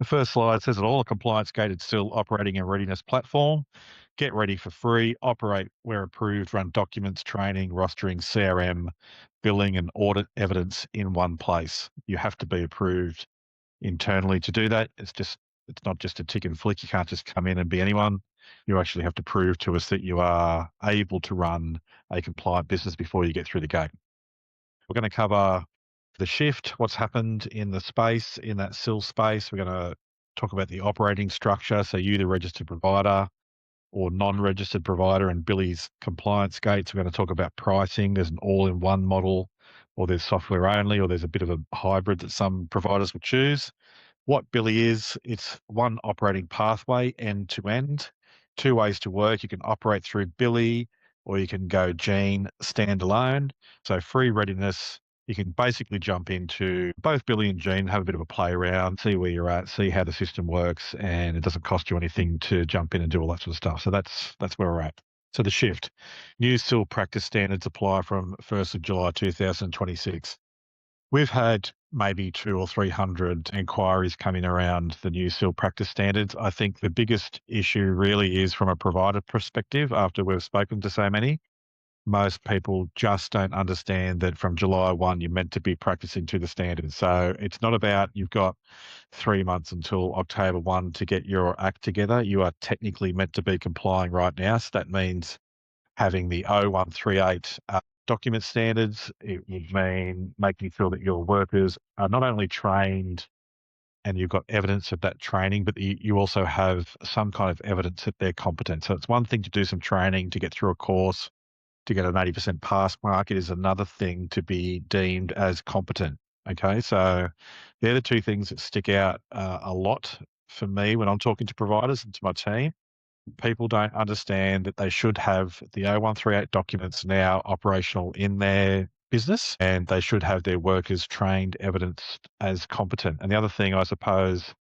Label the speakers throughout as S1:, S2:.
S1: first slide says it all, a compliance-gated SIL operating and readiness platform. Get ready for free, operate where approved, run documents, training, rostering, CRM, billing, and audit evidence in one place. You have to be approved internally to do that. It's not just a tick and flick. You can't just come in and be anyone. You actually have to prove to us that you are able to run a compliant business before you get through the gate. We're going to cover the shift, what's happened in the space, in that SIL space. We're going to talk about the operating structure. So you, the registered provider or non-registered provider, and Bily's compliance gates. We're going to talk about pricing. There's an all-in-one model, or there's software only, or there's a bit of a hybrid that some providers will choose. What Bily is, it's one operating pathway end to end, two ways to work. You can operate through Bily, or you can go Gean standalone. So free readiness, you can basically jump into both Bily and Gean, have a bit of a play around, see where you're at, see how the system works, and it doesn't cost you anything to jump in and do all that sort of stuff. So that's where we're at. So the shift. New SIL practice standards apply from 1st of July 2026. We've had maybe 200 or 300 inquiries coming around the new SIL practice standards. I think the biggest issue really is from a provider perspective after we've spoken to so many. Most people just don't understand that from July 1, you're meant to be practicing to the standards. So it's not about you've got 3 months until October 1 to get your act together. You are technically meant to be complying right now. So that means having the 0138 document standards. It would mean making sure that your workers are not only trained and you've got evidence of that training, but you also have some kind of evidence that they're competent. So it's one thing to do some training, to get through a course, to get an 80% pass mark. It is another thing to be deemed as competent. Okay, so they're the two things that stick out a lot for me when I'm talking to providers and to my team. People don't understand that they should have the 0138 documents now operational in their business, and they should have their workers trained, evidenced as competent. And the other thing, I suppose,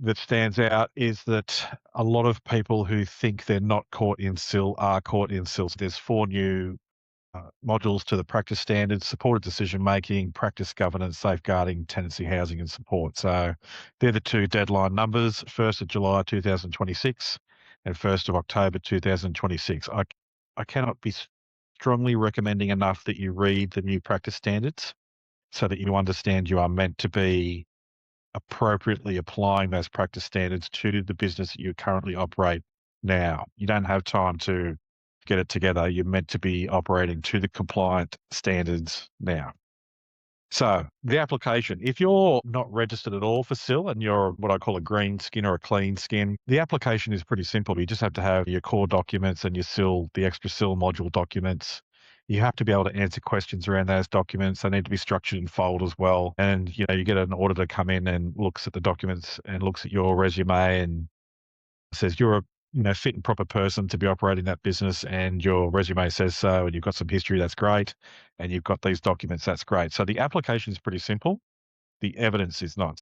S1: that stands out is that a lot of people who think they're not caught in SIL are caught in SIL. So there's 4 new modules to the practice standards: supported decision making, practice governance, safeguarding, tenancy housing and support. So they're the 2 deadline numbers, 1st of July 2026 and 1st of October 2026. I cannot be strongly recommending enough that you read the new practice standards so that you understand you are meant to be appropriately applying those practice standards to the business that you currently operate now. You don't have time to get it together. You're meant to be operating to the compliant standards now. So the application, if you're not registered at all for SIL and you're what I call a green skin or a clean skin, the application is pretty simple. You just have to have your core documents and your SIL, the extra SIL module documents. You have to be able to answer questions around those documents. They need to be structured in fold as well. And, you get an auditor come in and looks at the documents and looks at your resume and says you're a fit and proper person to be operating that business, and your resume says so, and you've got some history, that's great, and you've got these documents, that's great. So the application is pretty simple. The evidence is not.